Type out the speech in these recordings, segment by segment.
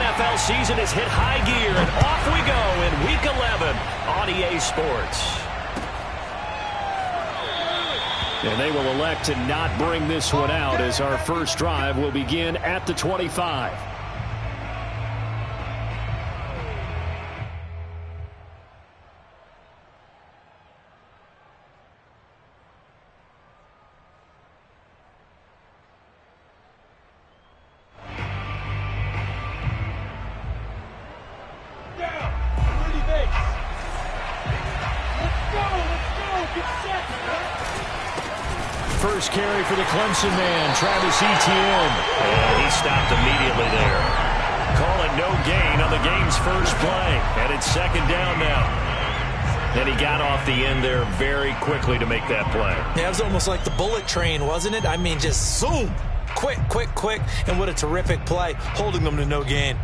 NFL season has hit high gear, and off we go in Week 11 on EA Sports. And they will elect to not bring this one out as our first drive will begin at the 25. First carry for the Clemson man, Travis Etienne. And he stopped immediately there. Call it no gain on the game's first play. And it's second down now. And he got off the end there very quickly to make that play. Yeah, it was almost like the bullet train, wasn't it? I mean, just zoom. Quick, quick, quick. And what a terrific play, holding them to no gain.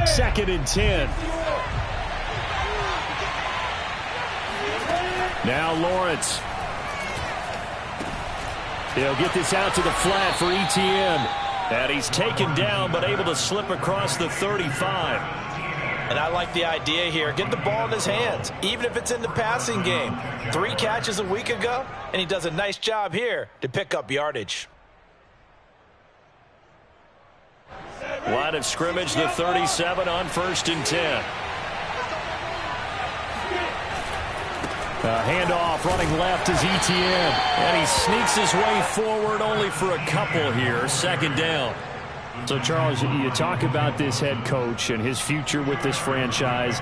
Second and 10. Now Lawrence. He'll get this out to the flat for Etienne. And he's taken down but able to slip across the 35. And I like the idea here. Get the ball in his hands, even if it's in the passing game. 3 catches a week ago, and he does a nice job here to pick up yardage. Line of scrimmage, the 37 on 1st and 10. Handoff running left is Etienne. And he sneaks his way forward only for a couple here. Second down. So, Charles, you talk about this head coach and his future with this franchise.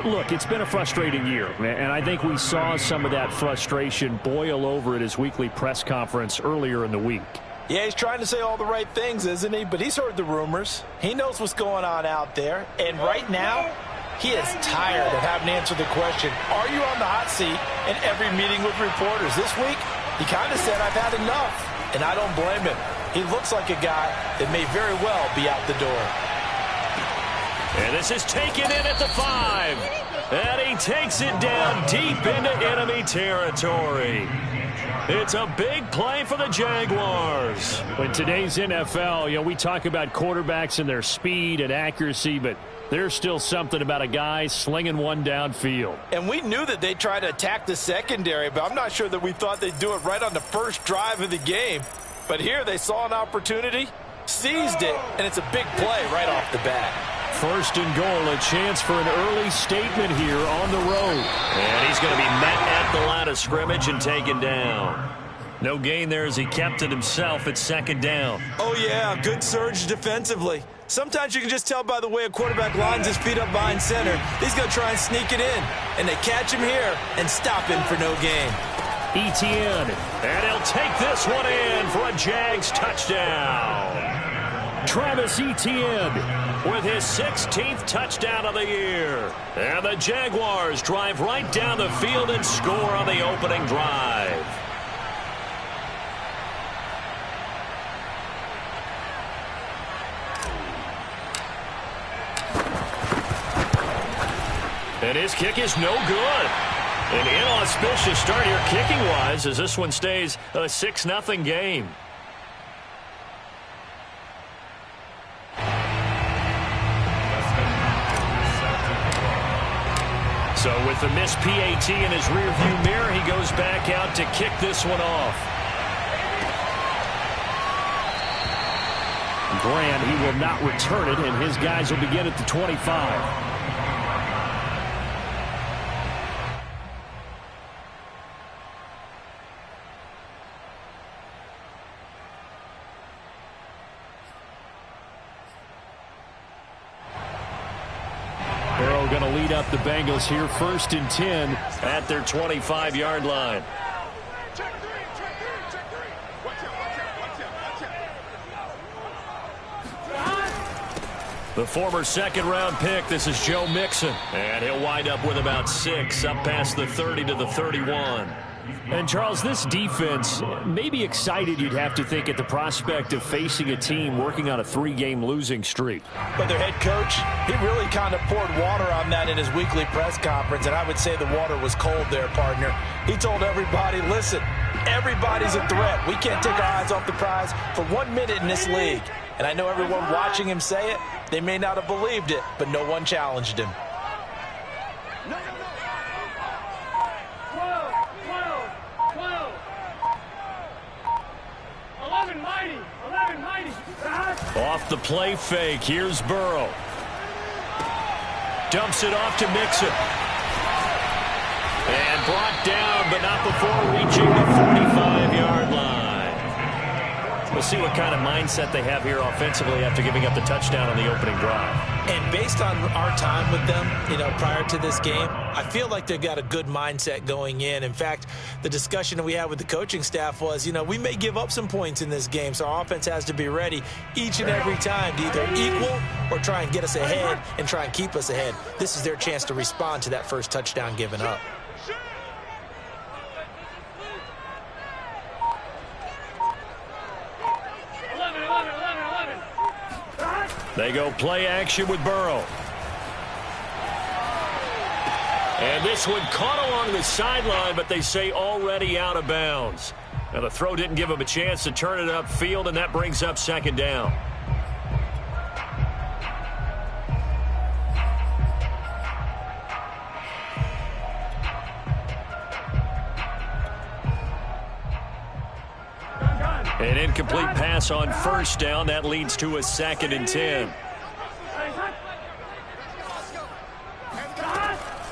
Look, it's been a frustrating year, and I think we saw some of that frustration boil over at his weekly press conference earlier in the week. Yeah, he's trying to say all the right things, isn't he? But he's heard the rumors. He knows what's going on out there. And right now, he is tired of having to answer the question, are you on the hot seat in every meeting with reporters? This week, he kind of said, I've had enough. And I don't blame him. He looks like a guy that may very well be out the door. And this is taken in at the 5. And he takes it down deep into enemy territory. It's a big play for the Jaguars. In today's NFL, we talk about quarterbacks and their speed and accuracy, but there's still something about a guy slinging one downfield. And we knew that they'd try to attack the secondary, but I'm not sure that we thought they'd do it right on the first drive of the game. But here they saw an opportunity, seized it, and it's a big play right off the bat. First and goal, a chance for an early statement here on the road. And he's going to be met at the line of scrimmage and taken down. No gain there as he kept it himself at second down. Oh, yeah, good surge defensively. Sometimes you can just tell by the way a quarterback lines his feet up behind center. He's going to try and sneak it in. And they catch him here and stop him for no gain. Etienne. And he'll take this one in for a Jags touchdown. Travis Etienne with his 16th touchdown of the year. And the Jaguars drive right down the field and score on the opening drive. And his kick is no good. An inauspicious start here kicking-wise as this one stays a 6-0 game. So with the missed PAT in his rearview mirror, he goes back out to kick this one off. Grant, he will not return it, and his guys will begin at the 25. Going to lead up the Bengals here, 1st and 10 at their 25-yard line. The former second-round pick, this is Joe Mixon. And he'll wind up with about 6, up past the 30 to the 31. And, Charles, this defense may be excited, you'd have to think, at the prospect of facing a team working on a 3-game losing streak. But their head coach, he really kind of poured water on that in his weekly press conference, and I would say the water was cold there, partner. He told everybody, listen, everybody's a threat. We can't take our eyes off the prize for 1 minute in this league. And I know everyone watching him say it, they may not have believed it, but no one challenged him. Off the play fake, here's Burrow. Dumps it off to Mixon. And brought down, but not before reaching the 45-yard line. We'll see what kind of mindset they have here offensively after giving up the touchdown on the opening drive. And based on our time with them, prior to this game, I feel like they've got a good mindset going in. In fact, the discussion that we had with the coaching staff was, we may give up some points in this game, so our offense has to be ready each and every time to either equal or try and get us ahead and try and keep us ahead. This is their chance to respond to that first touchdown given up. They go play action with Burrow. And this one caught along the sideline, but they say already out of bounds. Now the throw didn't give him a chance to turn it upfield, and that brings up second down. An incomplete pass on first down. That leads to a 2nd and 10.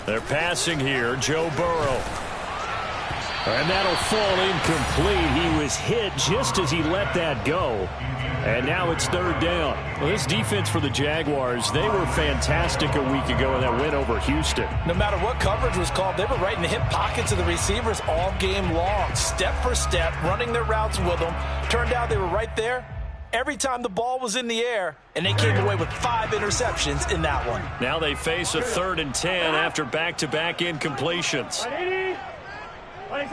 They're passing here. Joe Burrow. And that'll fall incomplete. He was hit just as he let that go. And now it's 3rd down. Well, this defense for the Jaguars, they were fantastic a week ago in that win over Houston. No matter what coverage was called, they were right in the hip pockets of the receivers all game long. Step for step, running their routes with them. Turned out they were right there every time the ball was in the air, and they came away with 5 interceptions in that one. Now they face a 3rd and 10 after back-to-back incompletions. 11.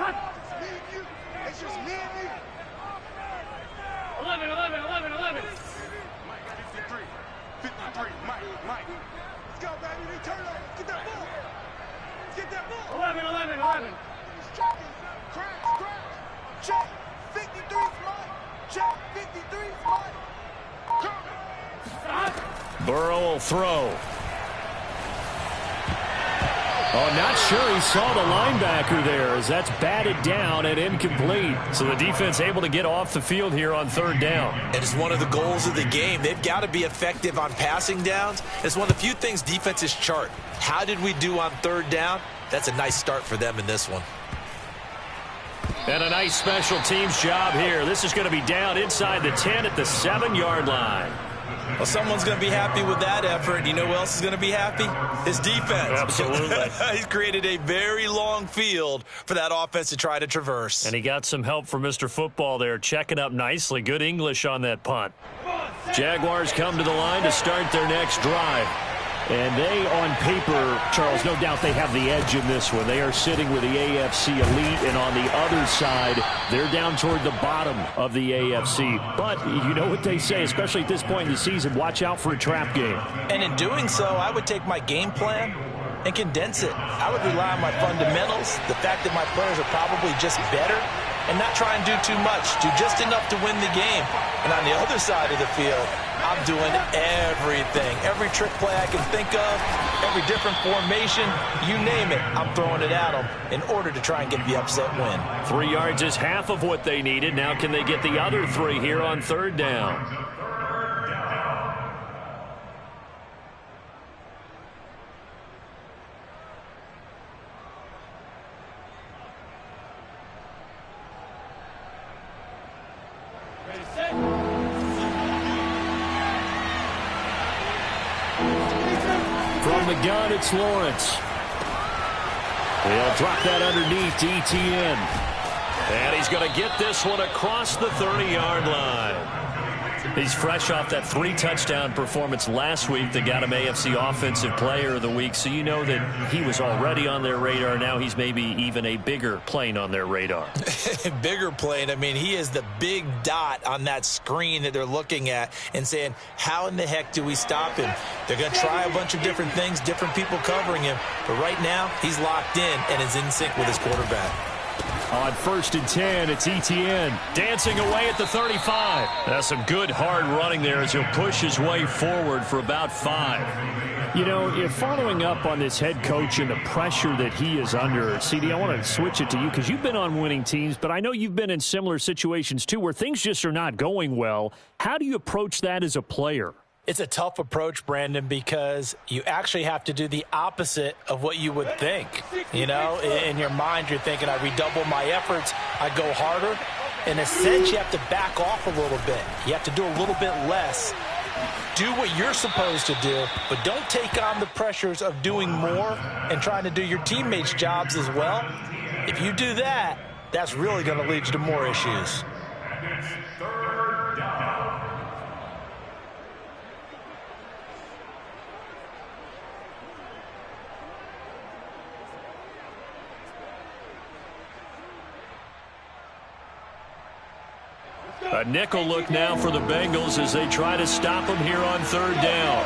53, Mike. Let's go, baby. Turn it over. Get that ball. 11. Crash. Check. 53's Mike. Check. 53's Mike. Burrow will throw. Oh, not sure he saw the linebacker there as that's batted down and incomplete. So the defense able to get off the field here on 3rd down. It is one of the goals of the game. They've got to be effective on passing downs. It's one of the few things defenses chart. How did we do on 3rd down? That's a nice start for them in this one. And a nice special teams job here. This is going to be down inside the 10 at the 7-yard line. Well, someone's going to be happy with that effort. You know who else is going to be happy? His defense. Absolutely. He's created a very long field for that offense to try to traverse. And he got some help from Mr. Football there, checking up nicely. Good English on that punt. Jaguars come to the line to start their next drive. And they, on paper, Charles, no doubt they have the edge in this one. They are sitting with the AFC elite, and on the other side, they're down toward the bottom of the AFC. But you know what they say, especially at this point in the season, watch out for a trap game. And in doing so, I would take my game plan and condense it. I would rely on my fundamentals, the fact that my players are probably just better, and not try and do too much, do just enough to win the game. And on the other side of the field, I'm doing everything. Every trick play I can think of, every different formation, you name it, I'm throwing it at them in order to try and get the upset win. 3 yards is half of what they needed. Now can they get the other 3 here on 3rd down? From the gun, it's Lawrence. They'll drop that underneath to ETN. And he's going to get this one across the 30-yard line. He's fresh off that 3-touchdown performance last week that got him AFC Offensive Player of the Week, so you know that he was already on their radar. Now he's maybe even a bigger plane on their radar. Bigger plane. I mean, he is the big dot on that screen that they're looking at and saying, how in the heck do we stop him? They're going to try a bunch of different things, different people covering him, but right now he's locked in and is in sync with his quarterback. On 1st and 10, it's Etienne. Dancing away at the 35. That's some good hard running there as he'll push his way forward for about 5. You know, if following up on this head coach and the pressure that he is under, CD, I want to switch it to you because you've been on winning teams, but I know you've been in similar situations too where things just are not going well. How do you approach that as a player? It's a tough approach, Brandon, because you actually have to do the opposite of what you would think. You know, in your mind, you're thinking, I redouble my efforts, I go harder. In a sense, you have to back off a little bit. You have to do a little bit less. Do what you're supposed to do, but don't take on the pressures of doing more and trying to do your teammates' jobs as well. If you do that, that's really going to lead you to more issues. A nickel look now for the Bengals as they try to stop him here on 3rd down.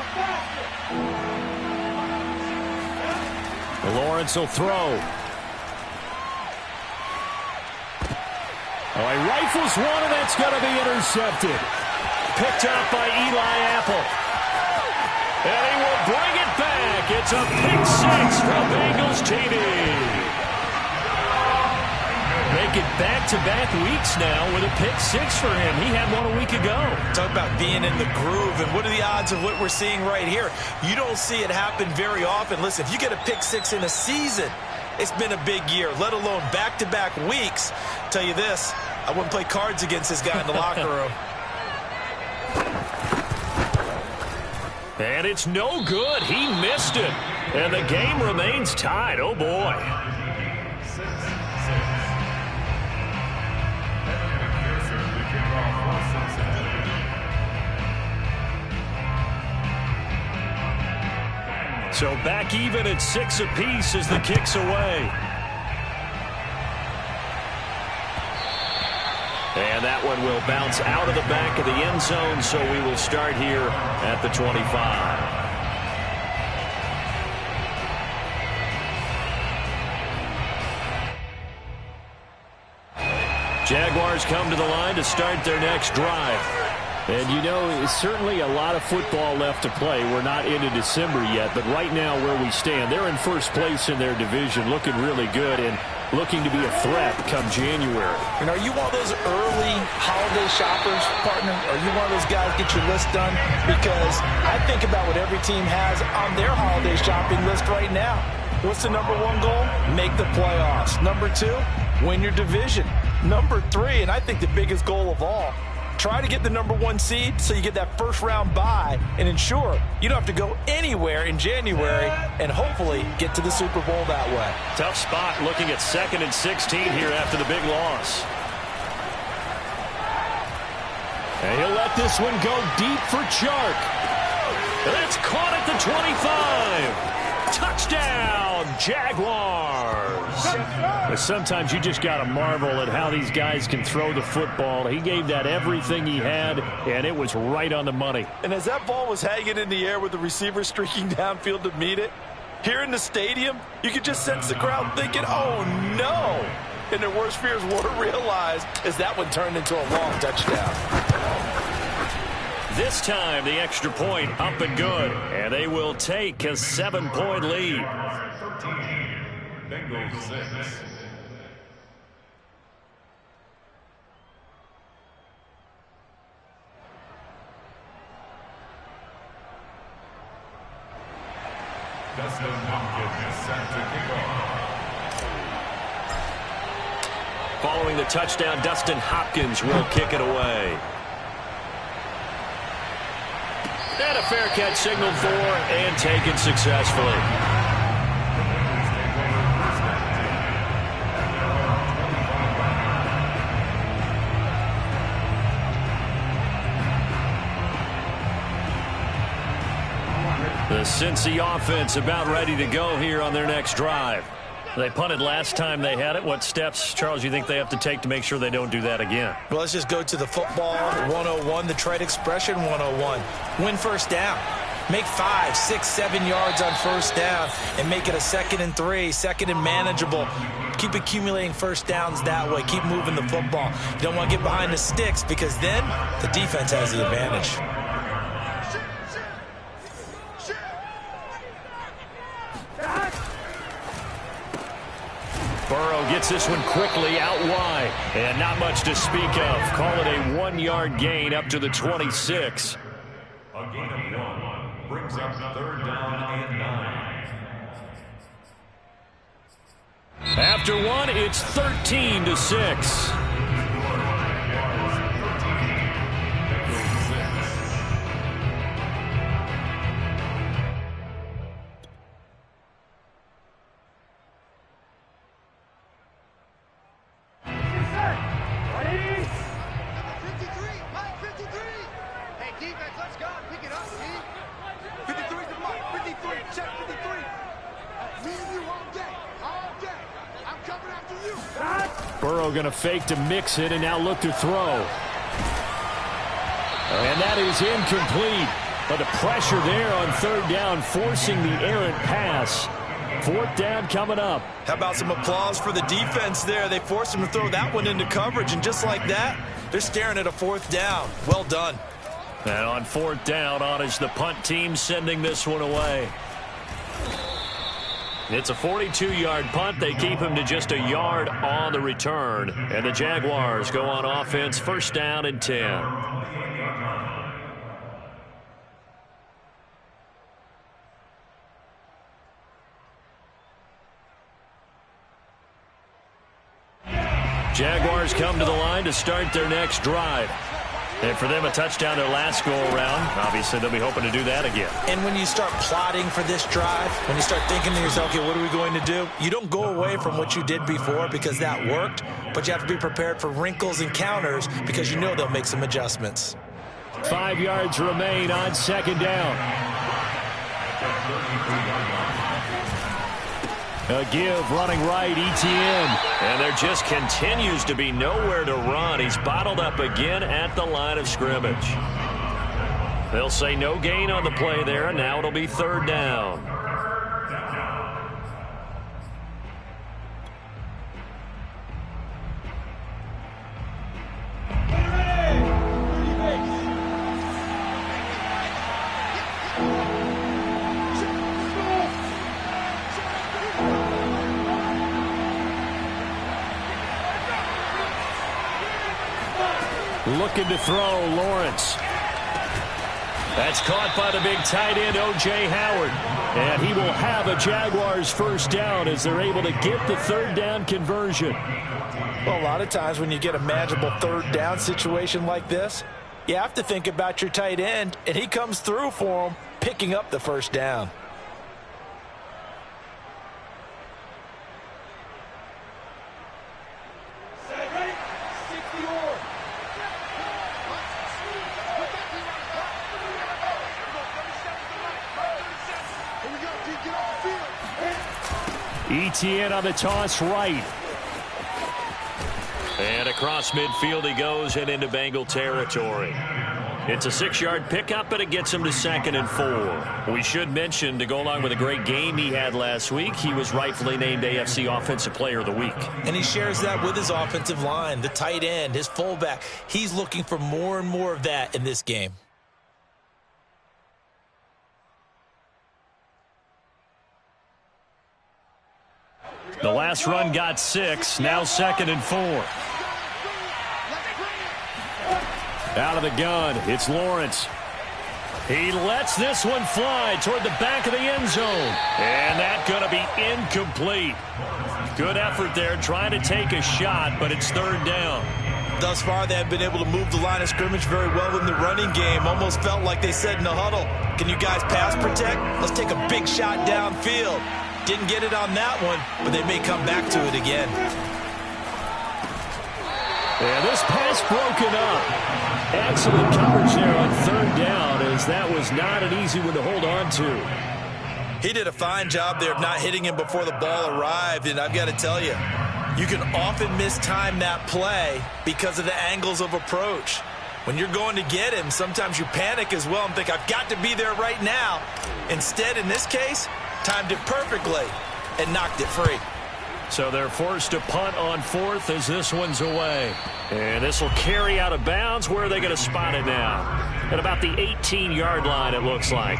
Lawrence will throw. Oh, he rifles one, and that's going to be intercepted. Picked up by Eli Apple. And he will bring it back. It's a pick 6 for Bengals TV. Make it back-to-back weeks now with a pick 6 for him. He had one a week ago. Talk about being in the groove, and what are the odds of what we're seeing right here? You don't see it happen very often. Listen, if you get a pick 6 in a season, it's been a big year, let alone back-to-back weeks. Tell you this, I wouldn't play cards against this guy in the locker room. And it's no good. He missed it. And the game remains tied. Oh, boy. So back even at 6 apiece as the kick's away. And that one will bounce out of the back of the end zone, so we will start here at the 25. Jaguars come to the line to start their next drive. And, you know, it's certainly a lot of football left to play. We're not into December yet, but right now where we stand, they're in first place in their division, looking really good and looking to be a threat come January. And are you one of those early holiday shoppers, partner? Are you one of those guys get your list done? Because I think about what every team has on their holiday shopping list right now. What's the number 1 goal? Make the playoffs. Number 2, win your division. Number 3, and I think the biggest goal of all, try to get the number 1 seed so you get that first-round bye and ensure you don't have to go anywhere in January and hopefully get to the Super Bowl that way. Tough spot looking at 2nd and 16 here after the big loss. And he'll let this one go deep for Chark. That's caught at the 25. Touchdown, Jaguars. But sometimes you just got to marvel at how these guys can throw the football. He gave that everything he had, and it was right on the money. And as that ball was hanging in the air with the receiver streaking downfield to meet it, here in the stadium, you could just sense the crowd thinking, oh, no. And their worst fears were realized as that one turned into a long touchdown. This time, the extra point up and good. And they will take a 7-point lead. Bengals 6. Dustin Hopkins set to kick off. Following the touchdown, Dustin Hopkins will kick it away. And a fair catch signaled for and taken successfully. The Cincy offense about ready to go here on their next drive. They punted last time they had it. What steps, Charles, you think they have to take to make sure they don't do that again? Well, let's just go to the football 101, the trade expression 101. Win first down. Make 5, 6, 7 yards on first down and make it a 2nd and 3, 2nd and manageable. Keep accumulating first downs that way. Keep moving the football. You don't want to get behind the sticks because then the defense has the advantage. Burrow gets this one quickly out wide. And not much to speak of. Call it a 1-yard gain up to the 26. A gain of 1 brings up 3rd down and 9. After 1, it's 13-6. Burrow going to fake to mix it and now look to throw. And that is incomplete. But the pressure there on 3rd down, forcing the errant pass. 4th down coming up. How about some applause for the defense there? They forced him to throw that one into coverage, and just like that, they're staring at a 4th down. Well done. And on 4th down, on is the punt team sending this one away. It's a 42-yard punt. They keep him to just a yard on the return. And the Jaguars go on offense, 1st down and 10. Jaguars come to the line to start their next drive. And for them, a touchdown their last go-around. Obviously, they'll be hoping to do that again. And when you start plotting for this drive, when you start thinking to yourself, okay, what are we going to do? You don't go away from what you did before because that worked, but you have to be prepared for wrinkles and counters because you know they'll make some adjustments. 5 yards remain on 2nd down. A give running right, Etienne. And there just continues to be nowhere to run. He's bottled up again at the line of scrimmage. They'll say no gain on the play there, and now it'll be 3rd down. Looking to throw, Lawrence. That's caught by the big tight end, O.J. Howard. And he will have a Jaguars 1st down as they're able to get the 3rd down conversion. Well, a lot of times when you get a manageable 3rd down situation like this, you have to think about your tight end, and he comes through for him, picking up the 1st down. Etienne on the toss right. And across midfield he goes and into Bengal territory. It's a 6-yard pickup, but it gets him to 2nd and 4. We should mention, to go along with a great game he had last week, he was rightfully named AFC Offensive Player of the Week. And he shares that with his offensive line, the tight end, his fullback. He's looking for more and more of that in this game. The last run got 6, now 2nd and 4. Out of the gun, it's Lawrence. He lets this one fly toward the back of the end zone. And that's going to be incomplete. Good effort there, trying to take a shot, but it's 3rd down. Thus far, they have been able to move the line of scrimmage very well in the running game. Almost felt like they said in the huddle, can you guys pass protect? Let's take a big shot downfield. Didn't get it on that one, but they may come back to it again. Yeah, this pass broken up. Excellent coverage there on third down, as that was not an easy one to hold on to. He did a fine job there of not hitting him before the ball arrived, and I've got to tell you, you can often mistime that play because of the angles of approach. When you're going to get him, sometimes you panic as well and think, I've got to be there right now. Instead, in this case, timed it perfectly and knocked it free. So they're forced to punt on fourth as this one's away. And this will carry out of bounds. Where are they going to spot it now? At about the 18-yard line, it looks like.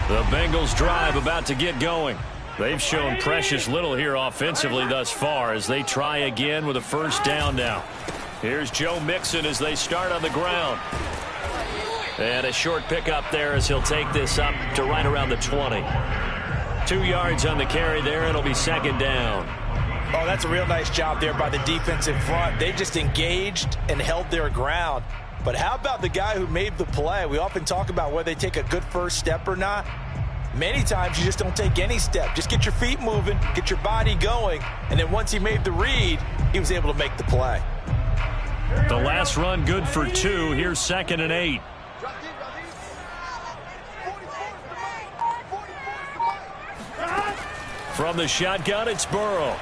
The Bengals drive about to get going. They've shown precious little here offensively thus far as they try again with a first down now. Here's Joe Mixon as they start on the ground. And a short pickup there as he'll take this up to right around the 20. 2 yards on the carry there. It'll be second down. Oh, that's a real nice job there by the defensive front. They just engaged and held their ground. But how about the guy who made the play? We often talk about whether they take a good first step or not. Many times you just don't take any step. Just get your feet moving, get your body going, and then once he made the read, he was able to make the play. The last run good for 2. Here's 2nd and 8. From the shotgun, it's Burrow.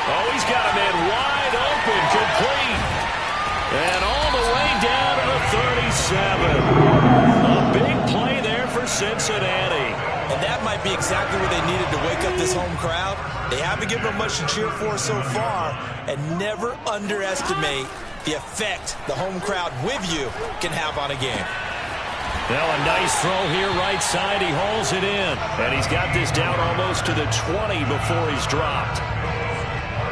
Oh, he's got a man wide open, complete. And all the way down to the 37. A big play there for Cincinnati. And that might be exactly what they needed to wake up this home crowd. They haven't given them much to cheer for so far. And never underestimate the effect the home crowd with you can have on a game. Now a nice throw here right side. He hauls it in. And he's got this down almost to the 20 before he's dropped.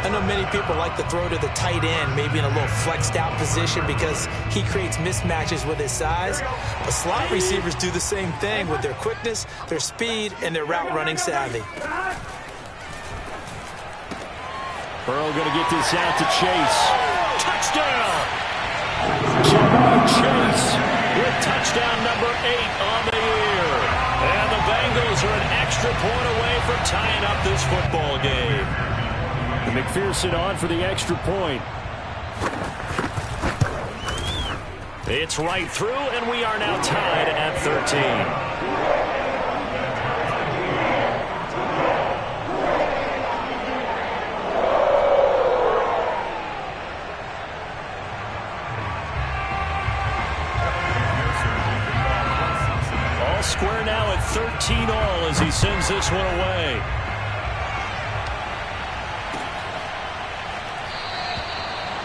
I know many people like to throw to the tight end, maybe in a little flexed out position because he creates mismatches with his size. But slot receivers do the same thing with their quickness, their speed, and their route running savvy. Burrow going to get this out to Chase. Touchdown! Jamar Chase with touchdown number 8 on the year. And the Bengals are an extra point away from tying up this football game. McPherson on for the extra point. It's right through, and we are now tied at 13. All square now at 13 all as he sends this one away.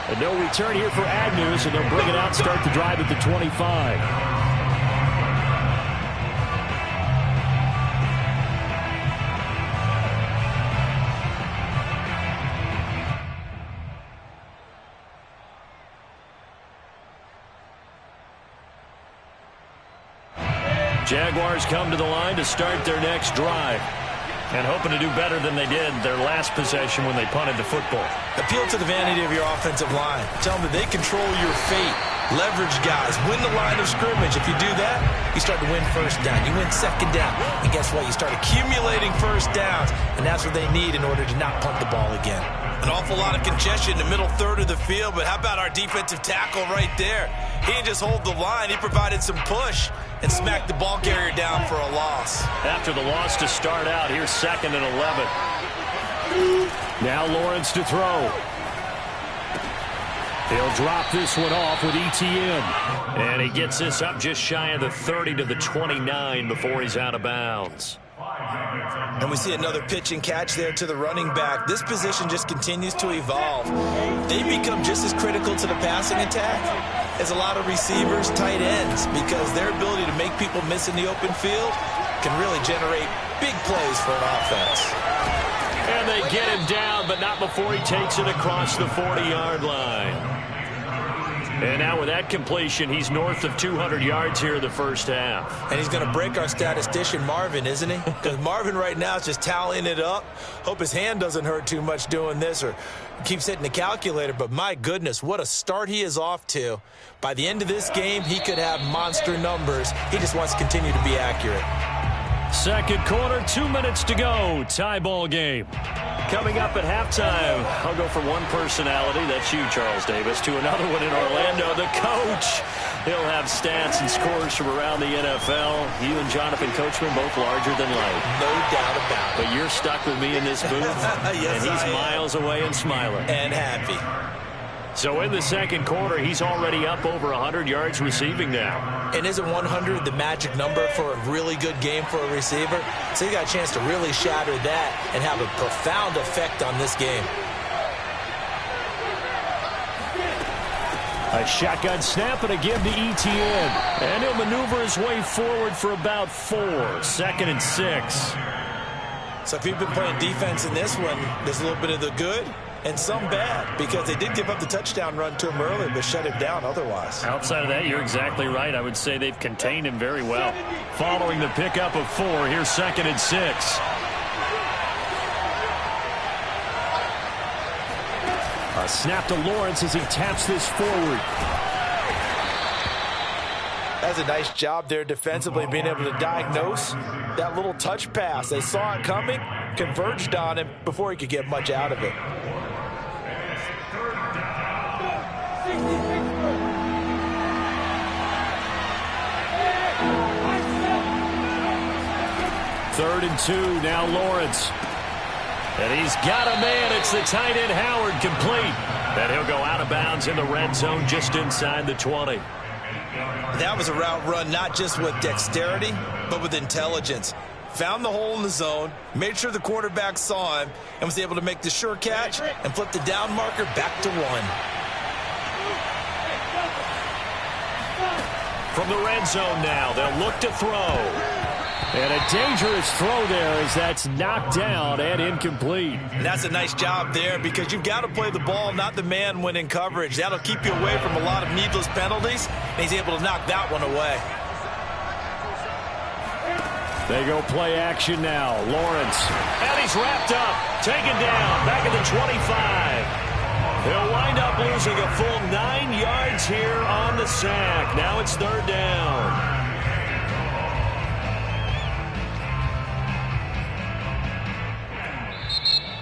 And no return here for Agnew, so they'll bring it out, start the drive at the 25. Jaguars come to the line to start their next drive. And hoping to do better than they did their last possession when they punted the football. Appeal to the vanity of your offensive line. Tell them that they control your fate. Leverage guys. Win the line of scrimmage. If you do that, you start to win first down. You win second down. And guess what? You start accumulating first downs. And that's what they need in order to not punt the ball again. An awful lot of congestion in the middle third of the field. But how about our defensive tackle right there? He didn't just hold the line. He provided some push and smacked the ball carrier down for a loss. After the loss to start out, here's 2nd and 11. Now Lawrence to throw. He'll drop this one off with ETN. And he gets this up just shy of the 30 to the 29 before he's out of bounds. And we see another pitch and catch there to the running back. This position just continues to evolve. They become just as critical to the passing attack as a lot of receivers, tight ends, because their ability to make people miss in the open field can really generate big plays for an offense. And they get him down, but not before he takes it across the 40-yard line. And now with that completion, he's north of 200 yards here in the first half. And he's going to break our statistician Marvin, isn't he? Because Marvin right now is just tallying it up. Hope his hand doesn't hurt too much doing this or keeps hitting the calculator. But my goodness, what a start he is off to. By the end of this game, he could have monster numbers. He just wants to continue to be accurate. Second quarter, 2 minutes to go. Tie ball game. Coming up at halftime, I'll go from one personality, that's you, Charles Davis, to another one in Orlando, the coach. He'll have stats and scores from around the NFL. You and Jonathan Coachman both larger than life. No doubt about it. But you're stuck with me in this booth, yes, and he's miles away and smiling. And happy. So in the second quarter, he's already up over 100 yards receiving now. And isn't 100 the magic number for a really good game for a receiver? So he got a chance to really shatter that and have a profound effect on this game. A shotgun snap and a give to Etienne. And he'll maneuver his way forward for about 4. 2nd and 6. So if you've been playing defense in this one, there's a little bit of the good and some bad, because they did give up the touchdown run to him earlier, but shut him down otherwise. Outside of that, you're exactly right. I would say they've contained him very well. Following the pickup of 4, here's 2nd and 6. A snap to Lawrence as he taps this forward. That's a nice job there defensively, being able to diagnose that little touch pass. They saw it coming, converged on him before he could get much out of it. Third and 2, now Lawrence. And he's got a man. It's the tight end Howard, complete. And he'll go out of bounds in the red zone just inside the 20. That was a route run not just with dexterity, but with intelligence. Found the hole in the zone, made sure the quarterback saw him, and was able to make the sure catch and flip the down marker back to 1. From the red zone now, they'll look to throw. And a dangerous throw there as that's knocked down and incomplete. And that's a nice job there, because you've got to play the ball, not the man when in coverage. That'll keep you away from a lot of needless penalties, and he's able to knock that one away. They go play action now. Lawrence. And he's wrapped up. Taken down. Back at the 25. He'll wind up losing a full 9 yards here on the sack. Now it's 3rd down.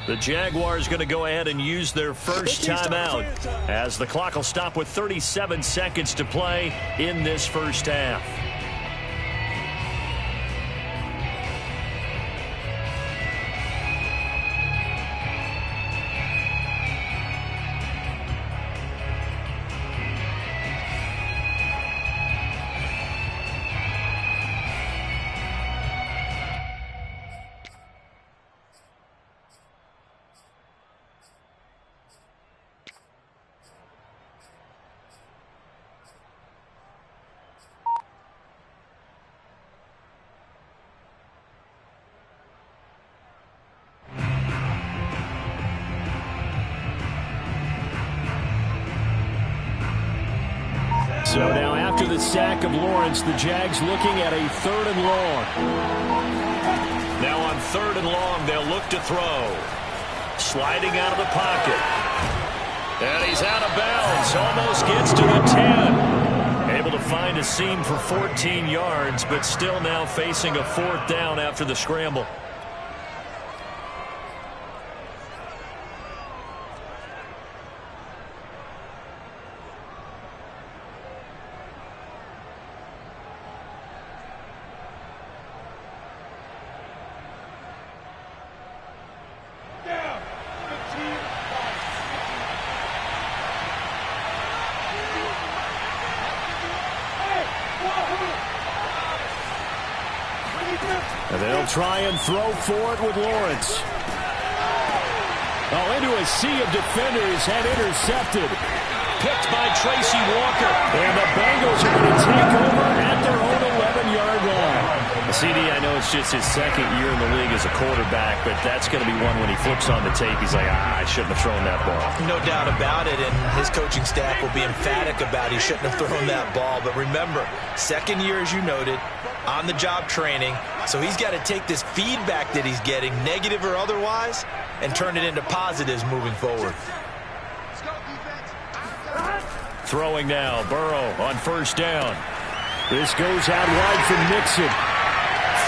The Jaguars going to go ahead and use their first timeout, as the clock will stop with 37 seconds to play in this first half. So now after the sack of Lawrence, the Jags looking at a 3rd and long. Now on 3rd and long, they'll look to throw. Sliding out of the pocket. And he's out of bounds. Almost gets to the 10. Able to find a seam for 14 yards, but still now facing a 4th down after the scramble. And they'll try and throw for it with Lawrence. Oh, into a sea of defenders and intercepted. Picked by Tracy Walker. And the Bengals are going to take over at their own 11-yard line. CD, I know it's just his second year in the league as a quarterback, but that's going to be one when he flips on the tape. He's like, I shouldn't have thrown that ball. No doubt about it, and his coaching staff will be emphatic about he shouldn't have thrown that ball. But remember, second year, as you noted, on-the-job training, so he's got to take this feedback that he's getting, negative or otherwise, and turn it into positives moving forward. Throwing now, Burrow on first down. This goes out wide from Mixon.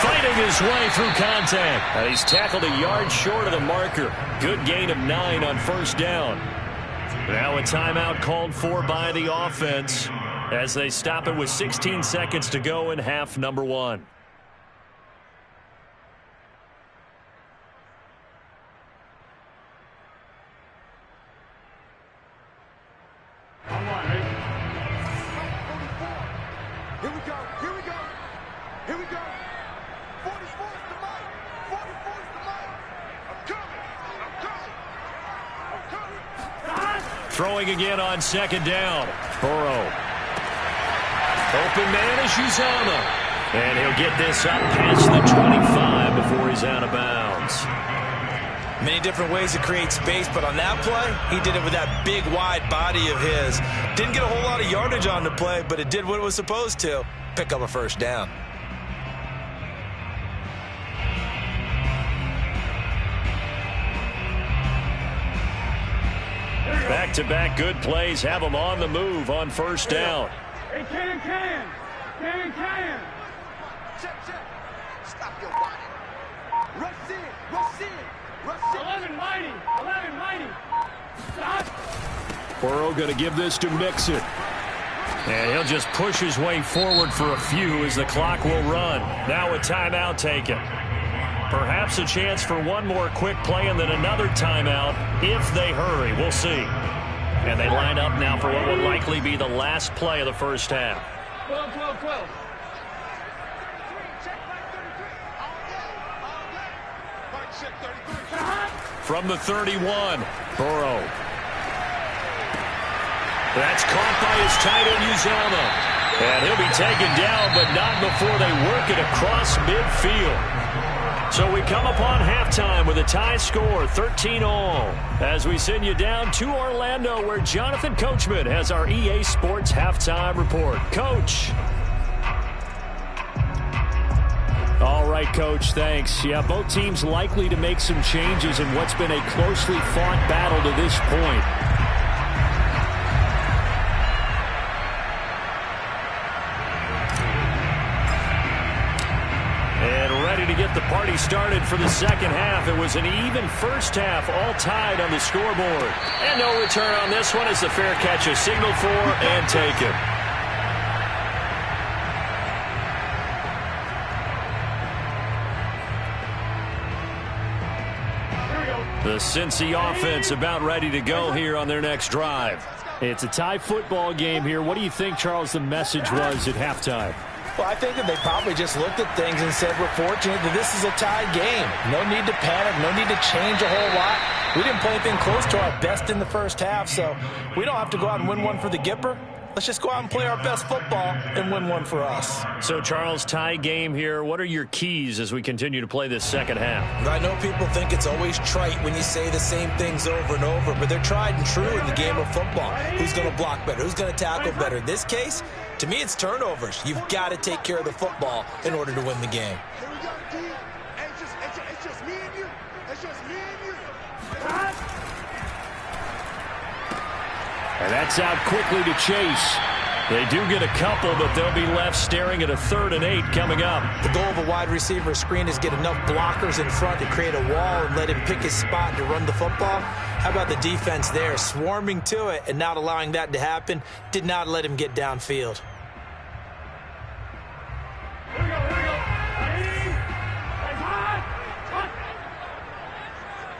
Fighting his way through contact. And he's tackled a yard short of the marker. Good gain of 9 on first down. Now a timeout called for by the offense as they stop it with 16 seconds to go in half number 1. Throwing again on second down. Burrow. Open man is Uzomah. And he'll get this up past the 25 before he's out of bounds. Many different ways to create space, but on that play, he did it with that big, wide body of his. Didn't get a whole lot of yardage on the play, but it did what it was supposed to. Pick up a first down. Back-to-back good plays have them on the move on first down. Hey, can. Check. Stop your whining. Rush in. 11 mighty. Stop. Burrow going to give this to Mixon. And he'll just push his way forward for a few as the clock will run. Now a timeout taken. Perhaps a chance for one more quick play and then another timeout if they hurry. We'll see. And they line up now for what will likely be the last play of the first half. 12. From the 31, Burrow. That's caught by his tight end, Uzomah. And he'll be taken down, but not before they work it across midfield. So we come upon halftime with a tie score, 13-all, as we send you down to Orlando, where Jonathan Coachman has our EA Sports halftime report. Coach. All right, Coach, thanks. Yeah, both teams likely to make some changes in what's been a closely fought battle to this point. To get the party started for the second half. It was an even first half, all tied on the scoreboard. And no return on this one as the fair catch is signaled for and taken. The Cincy offense about ready to go here on their next drive. It's a tie football game here. What do you think, Charles, the message was at halftime? Well, I think that they probably just looked at things and said, we're fortunate that this is a tied game. No need to panic, no need to change a whole lot. We didn't play anything close to our best in the first half, so we don't have to go out and win one for the Gipper. Let's just go out and play our best football and win one for us. So, Charles, tie game here. What are your keys as we continue to play this second half? I know people think it's always trite when you say the same things over and over, but they're tried and true in the game of football. Who's going to block better? Who's going to tackle better? In this case, to me, it's turnovers. You've got to take care of the football in order to win the game. Here we go, D. It's just me and you. And that's out quickly to Chase. They do get a couple, but they'll be left staring at a 3rd and 8 coming up. The goal of a wide receiver screen is get enough blockers in front to create a wall and let him pick his spot to run the football. How about the defense there, swarming to it and not allowing that to happen? Did not let him get downfield. Here we go. Ready? Hot.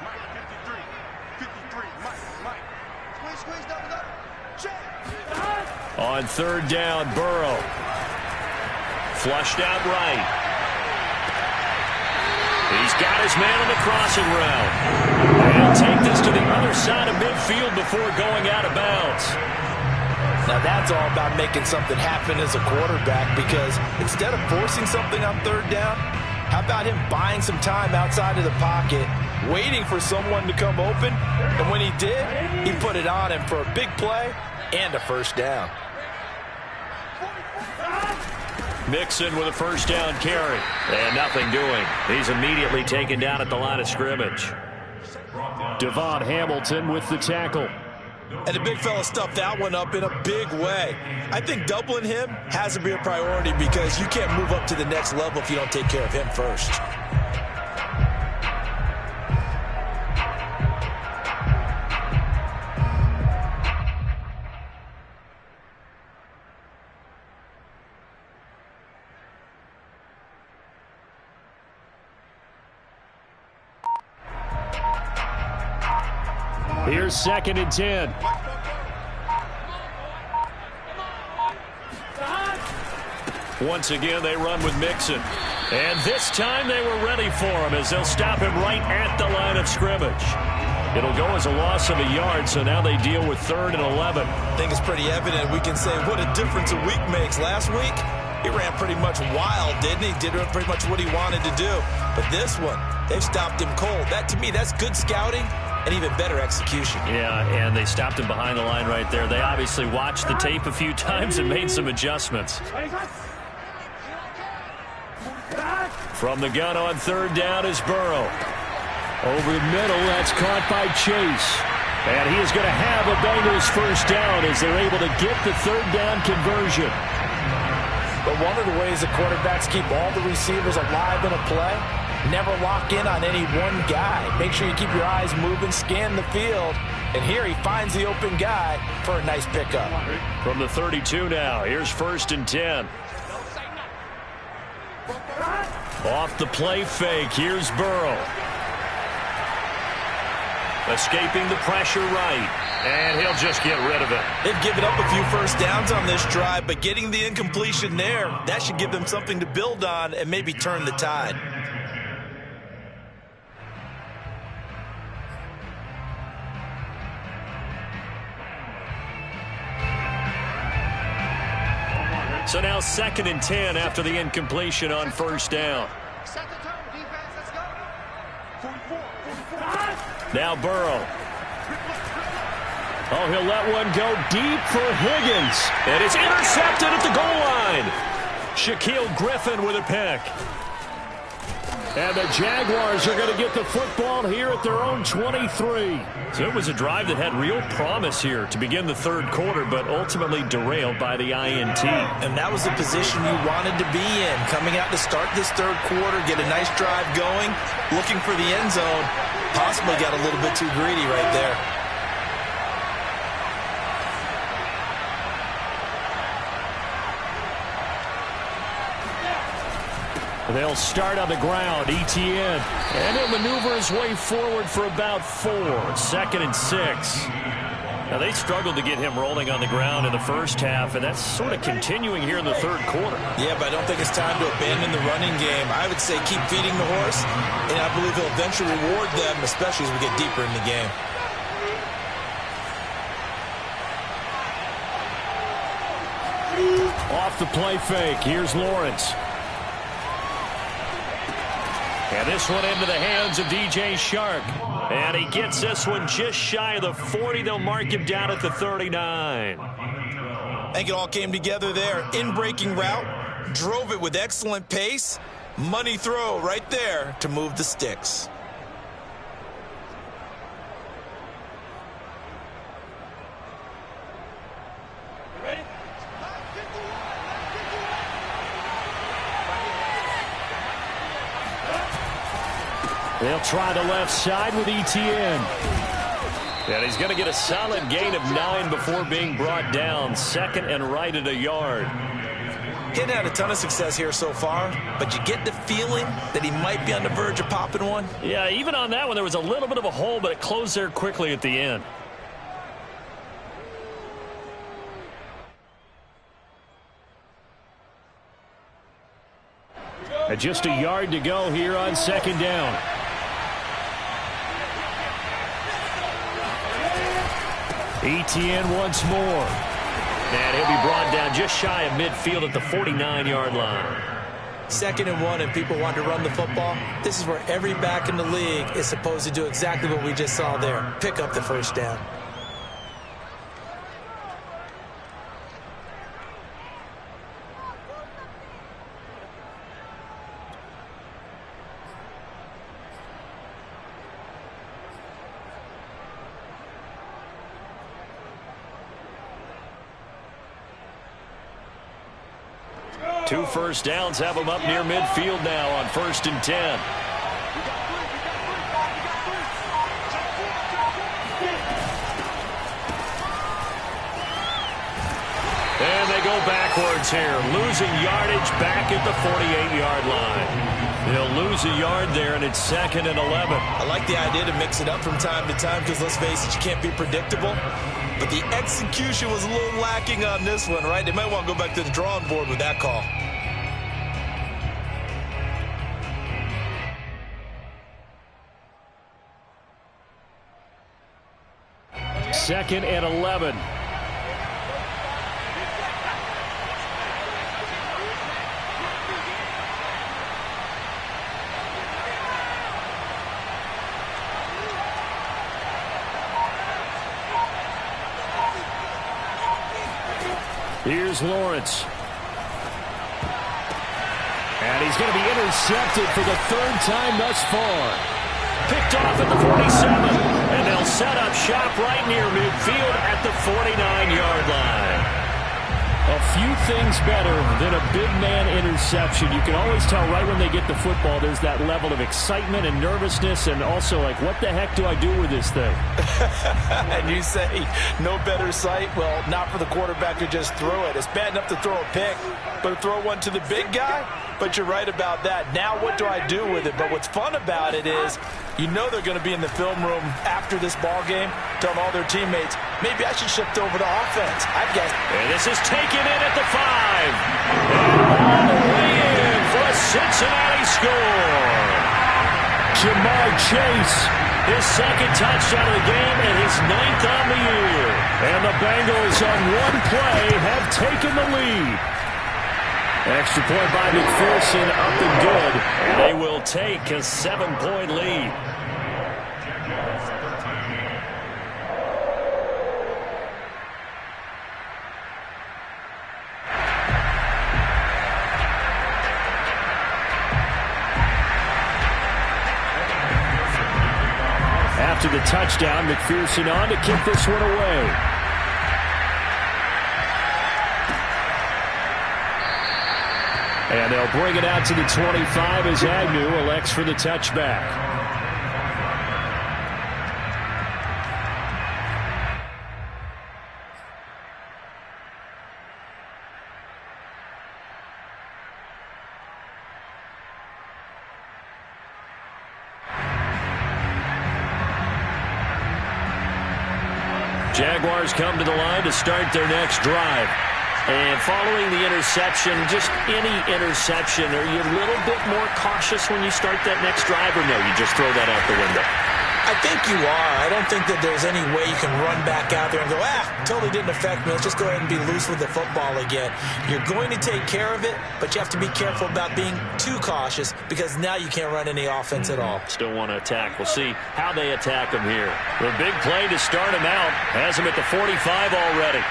Mike, 53. Mike. Squeeze, double. Check. On 3rd down, Burrow. Flushed out right. He's got his man on the crossing route. And he'll take this to the other side of midfield before going out of bounds. Now that's all about making something happen as a quarterback, because instead of forcing something on third down, how about him buying some time outside of the pocket, waiting for someone to come open, and when he did, he put it on him for a big play and a first down. Mixon with a first down carry. And nothing doing. He's immediately taken down at the line of scrimmage. Devon Hamilton with the tackle. And the big fella stuffed that one up in a big way. I think doubling him has to be a priority, because you can't move up to the next level if you don't take care of him first. Here's 2nd and 10. Once again, they run with Mixon. And this time they were ready for him, as they'll stop him right at the line of scrimmage. It'll go as a loss of a yard, so now they deal with 3rd and 11. I think it's pretty evident. We can say what a difference a week makes. Last week, he ran pretty much wild, didn't he? Did pretty much what he wanted to do. But this one, they've stopped him cold. That, to me, that's good scouting and even better execution. Yeah, and they stopped him behind the line right there. They obviously watched the tape a few times and made some adjustments. From the gun on 3rd down is Burrow. Over the middle, that's caught by Chase. And he is going to have a Bengals first down as they're able to get the 3rd down conversion. But one of the ways the quarterbacks keep all the receivers alive in a play, never lock in on any one guy. Make sure you keep your eyes moving, scan the field. And here he finds the open guy for a nice pickup. From the 32 now, here's 1st and 10. Off the play fake, here's Burrow. Escaping the pressure right, and he'll just get rid of it. They've given up a few first downs on this drive, but getting the incompletion there, that should give them something to build on and maybe turn the tide. So now 2nd and 10 after the incompletion on 1st down. Now Burrow. Oh, he'll let one go deep for Higgins. And it's intercepted at the goal line. Shaquille Griffin with a pick. And the Jaguars are going to get the football here at their own 23. So it was a drive that had real promise here to begin the 3rd quarter, but ultimately derailed by the INT. And that was the position you wanted to be in. Coming out to start this 3rd quarter, get a nice drive going, looking for the end zone. Possibly got a little bit too greedy right there. They'll start on the ground, Etienne. And he'll maneuver his way forward for about 4. 2nd and 6. Now, they struggled to get him rolling on the ground in the first half, and that's sort of continuing here in the 3rd quarter. Yeah, but I don't think it's time to abandon the running game. I would say keep feeding the horse, and I believe he'll eventually reward them, especially as we get deeper in the game. Off the play fake, here's Lawrence. And this one into the hands of DJ Shark. And he gets this one just shy of the 40. They'll mark him down at the 39. I think it all came together there. In-breaking route, drove it with excellent pace. Money throw right there to move the sticks. They'll try the left side with Etienne. And he's going to get a solid gain of 9 before being brought down. 2nd and right at a yard. He's had a ton of success here so far, but you get the feeling that he might be on the verge of popping one. Yeah, even on that one, there was a little bit of a hole, but it closed there quickly at the end. Just a yard to go here on 2nd down. Etienne once more. And he'll be brought down just shy of midfield at the 49-yard line. 2nd and 1 and people want to run the football. This is where every back in the league is supposed to do exactly what we just saw there. Pick up the first down. Two first downs have them up near midfield now on 1st and 10. And they go backwards here, losing yardage back at the 48-yard line. They'll lose a yard there, and it's 2nd and 11. I like the idea to mix it up from time to time because, let's face it, you can't be predictable. But the execution was a little lacking on this one, right? They might want to go back to the drawing board with that call. Second and 11. Here's Lawrence. And he's going to be intercepted for the 3rd time thus far. Picked off at the 47. And they'll set up shop right near midfield at the 49-yard line. A few things better than a big man interception. You can always tell right when they get the football, there's that level of excitement and nervousness, and also like, what the heck do I do with this thing? And you say, no better sight? Well, not for the quarterback to just throw it. It's bad enough to throw a pick, but to throw one to the big guy? But you're right about that. Now what do I do with it? But what's fun about it is, you know they're going to be in the film room after this ball game, telling all their teammates, maybe I should shift over to offense. I guess. And this is taken in at the 5. And all the way in for a Cincinnati score. Jamar Chase. His 2nd touchdown of the game and his 9th on the year. And the Bengals on one play have taken the lead. Extra point by McPherson, up and good. And they will take a 7-point lead. After the touchdown, McPherson on to kick this one away. And they'll bring it out to the 25 as Agnew elects for the touchback. Jaguars come to the line to start their next drive. And following the interception, just any interception, are you a little bit more cautious when you start that next drive, or no, you just throw that out the window? I think you are. I don't think that there's any way you can run back out there and go, totally didn't affect me. Let's just go ahead and be loose with the football again. You're going to take care of it, but you have to be careful about being too cautious because now you can't run any offense at all. Still want to attack. We'll see how they attack him here. The big play to start him out has him at the 45 already.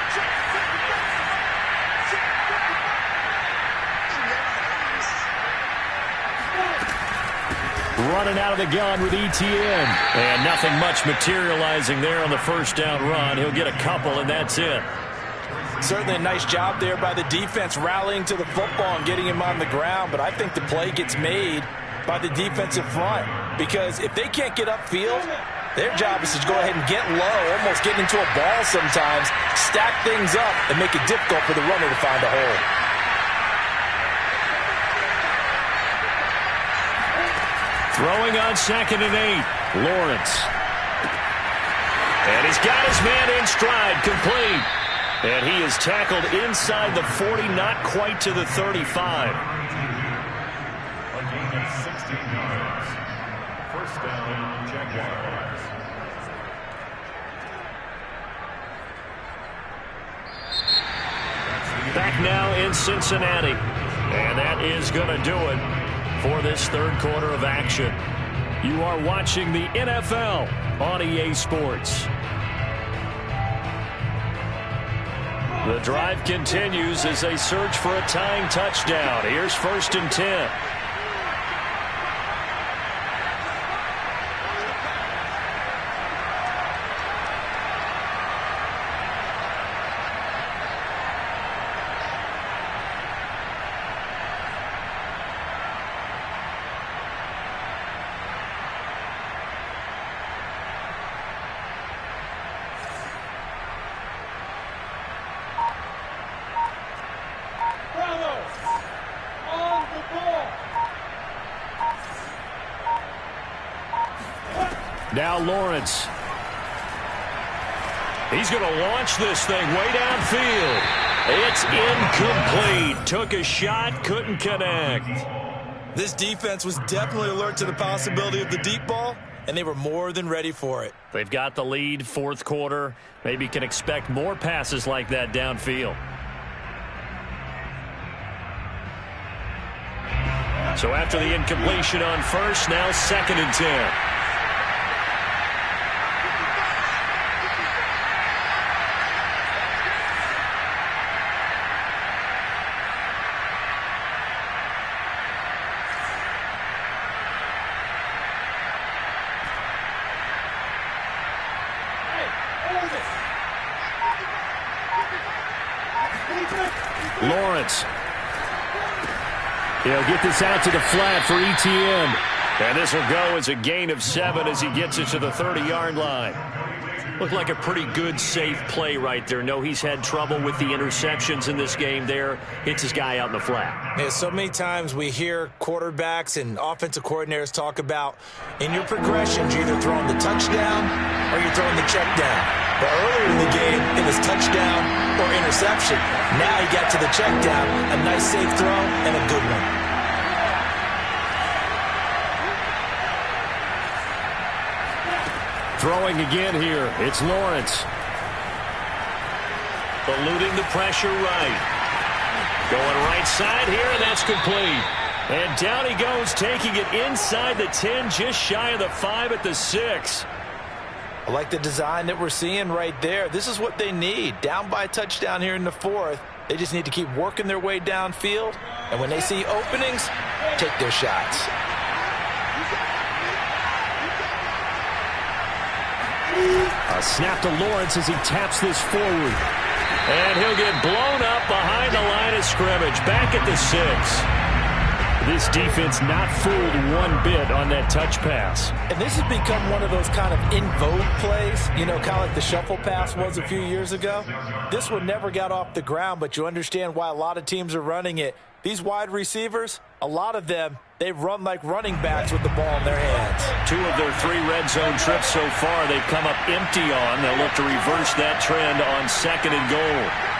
Running out of the gun with ETN. And nothing much materializing there on the first down run. He'll get a couple, and that's it. Certainly a nice job there by the defense rallying to the football and getting him on the ground, but I think the play gets made by the defensive front because if they can't get upfield, their job is to go ahead and get low, almost get into a ball sometimes, stack things up, and make it difficult for the runner to find a hole. Throwing on 2nd and 8. Lawrence. And he's got his man in stride, complete. And he is tackled inside the 40, not quite to the 35. A gain of 16 yards. First down, Jaguars. back now in Cincinnati. And that is going to do it for this third quarter of action. You are watching the NFL on EA Sports. The drive continues as they search for a tying touchdown. Here's 1st and 10. Now Lawrence. He's going to launch this thing way downfield. It's incomplete. Took a shot, couldn't connect. This defense was definitely alert to the possibility of the deep ball, and they were more than ready for it. They've got the lead, fourth quarter. Maybe can expect more passes like that downfield. So after the incompletion on first, now 2nd and 10. Lawrence. He'll get this out to the flat for ETN. And this will go as a gain of 7 as he gets it to the 30-yard line. Looked like a pretty good, safe play right there. No, he's had trouble with the interceptions in this game there. Hits his guy out in the flat. Yeah, so many times we hear quarterbacks and offensive coordinators talk about in your progressions, you're either throwing the touchdown or you're throwing the check down. But earlier in the game, it was touchdown or interception. Now he got to the check down, a nice safe throw, and a good one. Throwing again here. It's Lawrence. Eluding the pressure right. Going right side here, and that's complete. And down he goes, taking it inside the 10, just shy of the 5 at the 6. I like the design that we're seeing right there. This is what they need. Down by a touchdown here in the 4th. They just need to keep working their way downfield. And when they see openings, take their shots. A snap to Lawrence as he taps this forward. And he'll get blown up behind the line of scrimmage. Back at the 6. This defense not fooled one bit on that touch pass. And this has become one of those kind of in vogue plays, you know, kind of like the shuffle pass was a few years ago. This one never got off the ground, but you understand why a lot of teams are running it. These wide receivers, a lot of them, they run like running backs with the ball in their hands. 2 of their 3 red zone trips so far, they've come up empty on. They'll look to reverse that trend on 2nd and goal.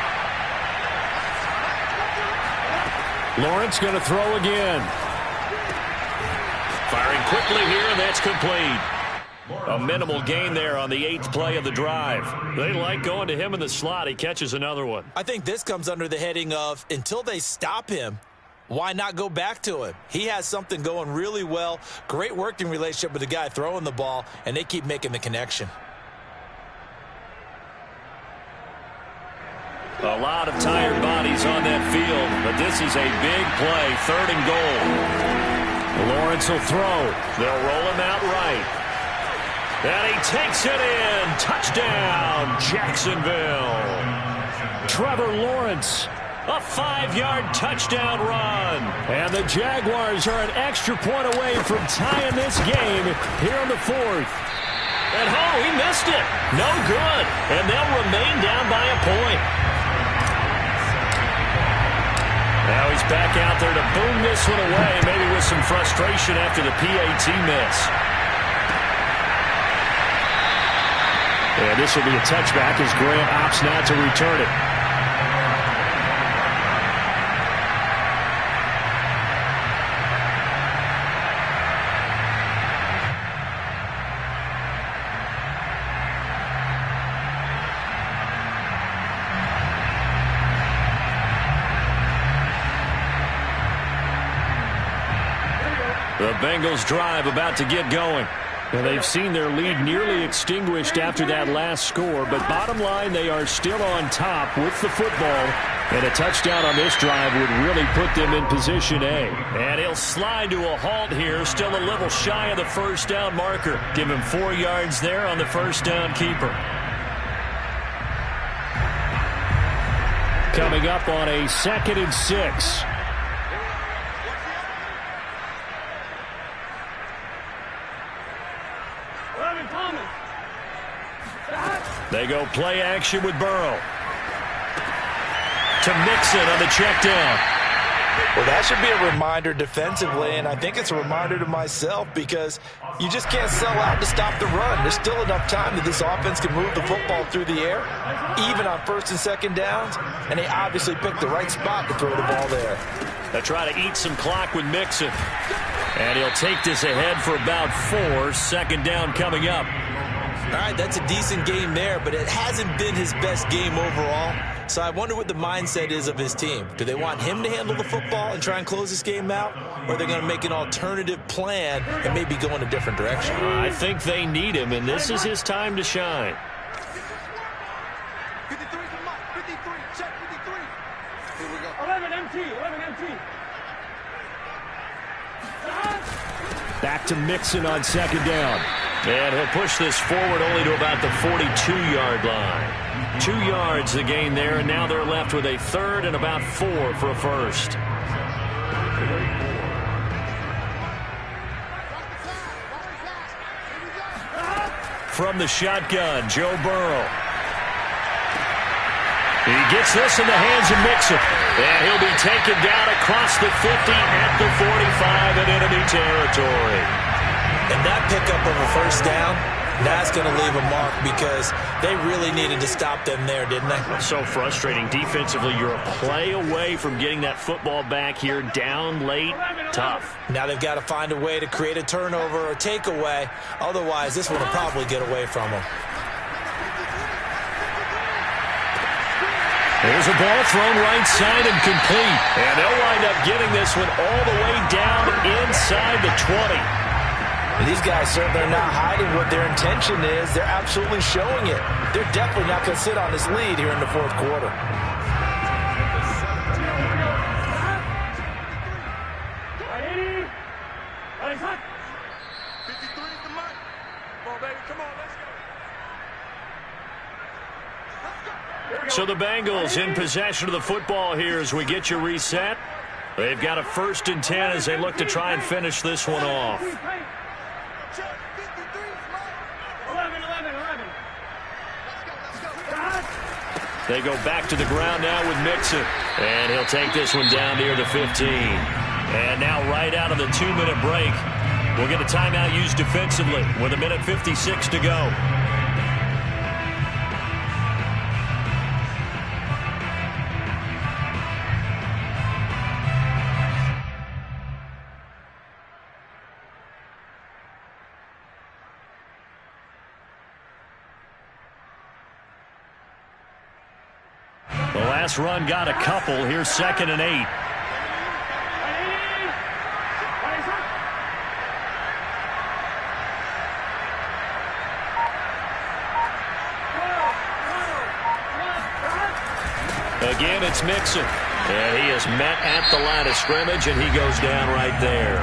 Lawrence going to throw again. Firing quickly here, and that's complete. A minimal gain there on the 8th play of the drive. They like going to him in the slot. He catches another one. I think this comes under the heading of until they stop him, why not go back to him? He has something going really well. Great working relationship with the guy throwing the ball, and they keep making the connection. A lot of tired bodies on that field, but this is a big play, 3rd and goal. Lawrence will throw. They'll roll him out right. And he takes it in. Touchdown, Jacksonville. Trevor Lawrence, a 5-yard touchdown run. And the Jaguars are an extra point away from tying this game here in the 4th. And he missed it. No good. And they'll remain down by a point. Now he's back out there to boom this one away, maybe with some frustration after the PAT miss. And this will be a touchback as Grant opts not to return it. Bengals drive about to get going. Well, they've seen their lead nearly extinguished after that last score, but bottom line, they are still on top with the football, and a touchdown on this drive would really put them in position A. And he'll slide to a halt here, still a little shy of the first down marker. Give him 4 yards there on the first down keeper. Coming up on a 2nd and 6. They go play action with Burrow. To Mixon on the check down. Well, that should be a reminder defensively, and I think it's a reminder to myself because you just can't sell out to stop the run. There's still enough time that this offense can move the football through the air, even on 1st and 2nd downs, and they obviously picked the right spot to throw the ball there. They try to eat some clock with Mixon. And he'll take this ahead for about 4. 2nd down coming up. All right, that's a decent game there, but it hasn't been his best game overall. So I wonder what the mindset is of his team. Do they want him to handle the football and try and close this game out? Or are they going to make an alternative plan and maybe go in a different direction? I think they need him, and this is his time to shine. 53 for Mike. 53. Check 53. Here we go. 11 MT. 11 MT. Back to Mixon on 2nd down. And he'll push this forward only to about the 42-yard line. 2 yards the gain there, and now they're left with a 3rd and about 4 for a first. From the shotgun, Joe Burrow. He gets this in the hands of Mixon. And he'll be taken down across the 50 at the 45 in enemy territory. And that pickup of a first down, that's going to leave a mark because they really needed to stop them there, didn't they? So frustrating. Defensively, you're a play away from getting that football back here down late. Tough. Now they've got to find a way to create a turnover or takeaway. Otherwise, this one will probably get away from them. There's a ball thrown right side and complete. And they'll wind up getting this one all the way down inside the 20. And these guys certainly are not hiding what their intention is. They're absolutely showing it. They're definitely not going to sit on this lead here in the 4th quarter. So the Bengals in possession of the football here as we get you reset. They've got a 1st and 10 as they look to try and finish this one off. They go back to the ground now with Mixon. And he'll take this one down near the 15. And now right out of the 2-minute break, we'll get a timeout used defensively with 1:56 to go. The last run got a couple. Here's 2nd and 8. Again, it's Mixon. And he is met at the line of scrimmage, and he goes down right there.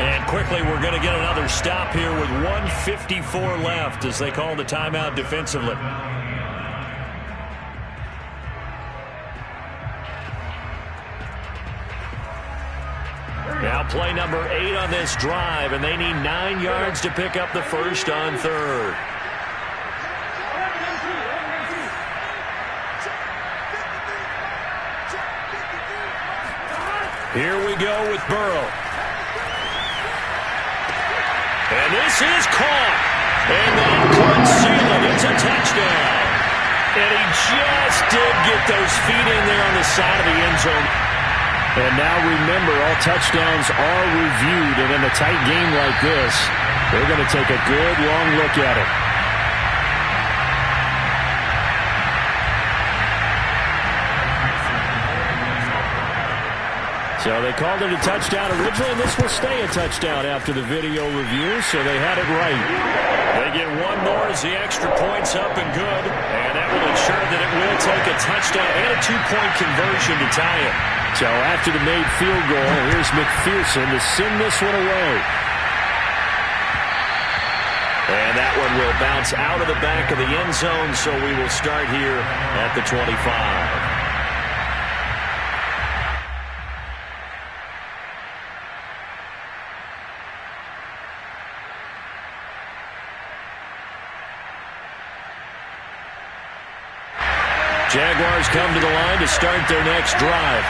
And quickly, we're going to get another stop here with 1:54 left as they call the timeout defensively. Now play number 8 on this drive, and they need 9 yards to pick up the first on 3rd. Here we go with Burrow. And this is caught. And that could seal it. It's a touchdown. And he just did get those feet in there on the side of the end zone. And now remember, all touchdowns are reviewed, and in a tight game like this, they're going to take a good long look at it. So they called it a touchdown originally, and this will stay a touchdown after the video review, so they had it right. They get one more as the extra point's up and good, and that will ensure that it will take a touchdown and a two-point conversion to tie it. So after the made field goal, here's McPherson to send this one away. And that one will bounce out of the back of the end zone, so we will start here at the 25. Jaguars come to the line to start their next drive.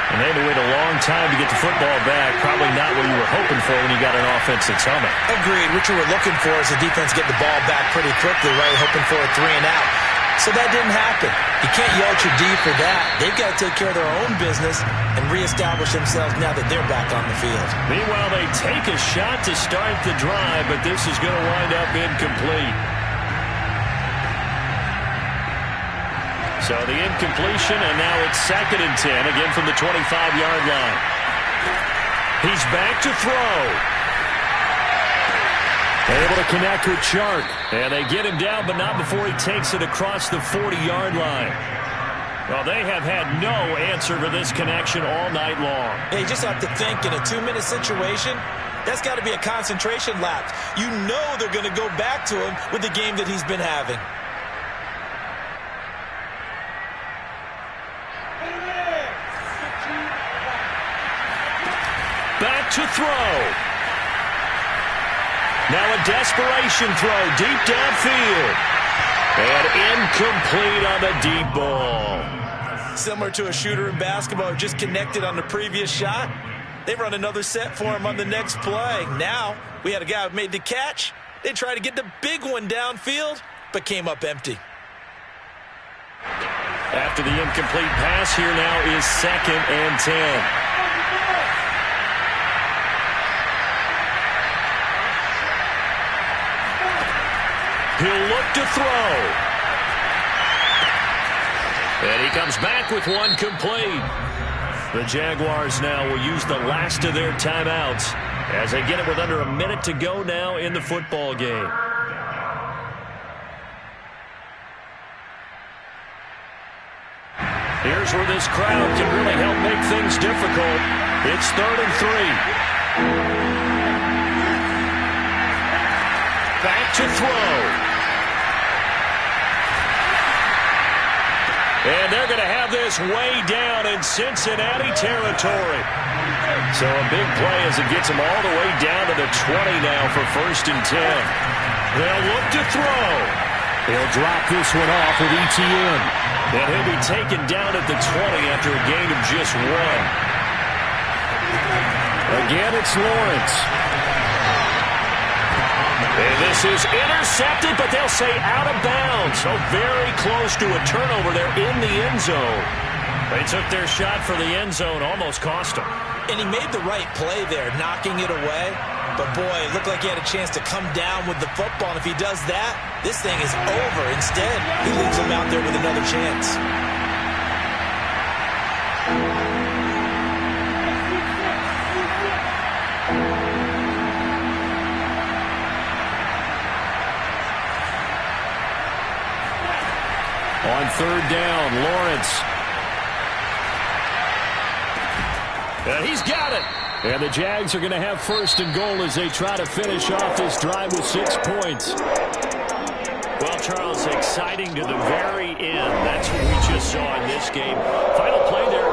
And they had to wait a long time to get the football back. Probably not what you were hoping for when you got an offense that's humming. Agreed. What you were looking for is the defense get the ball back pretty quickly, right? Hoping for a 3 and out. So that didn't happen. You can't yell at your D for that. They've got to take care of their own business and reestablish themselves now that they're back on the field. Meanwhile, they take a shot to start the drive, but this is going to wind up incomplete. So the incompletion, and now it's 2nd and 10, again from the 25-yard line. He's back to throw. Able to connect with Chark. And they get him down, but not before he takes it across the 40-yard line. Well, they have had no answer for this connection all night long. Yeah, you just have to think in a 2-minute situation, that's got to be a concentration lapse. You know they're going to go back to him with the game that he's been having. Back to throw. Now a desperation throw deep downfield. And incomplete on the deep ball. Similar to a shooter in basketball who just connected on the previous shot. They run another set for him on the next play. Now we had a guy who made the catch. They tried to get the big one downfield, but came up empty. After the incomplete pass, here now is 2nd and 10. He'll look to throw. And he comes back with one complete. The Jaguars now will use the last of their timeouts as they get it with under a minute to go now in the football game. Here's where this crowd can really help make things difficult. It's 3rd and 3. Back to throw. And they're going to have this way down in Cincinnati territory. So a big play as it gets them all the way down to the 20 now for 1st and 10. They'll look to throw. They'll drop this one off with ETN. And he'll be taken down at the 20 after a gain of just 1. Again, it's Lawrence. And this is intercepted, but they'll say out of bounds. So very close to a turnover there in the end zone. They took their shot for the end zone, almost cost them. And he made the right play there, knocking it away. But, boy, it looked like he had a chance to come down with the football. And if he does that, this thing is over. Instead, he leaves him out there with another chance. On 3rd down, Lawrence. And he's got it. And the Jags are going to have 1st and goal as they try to finish off this drive with 6 points. Well, Charles, exciting to the very end. That's what we just saw in this game. Final play there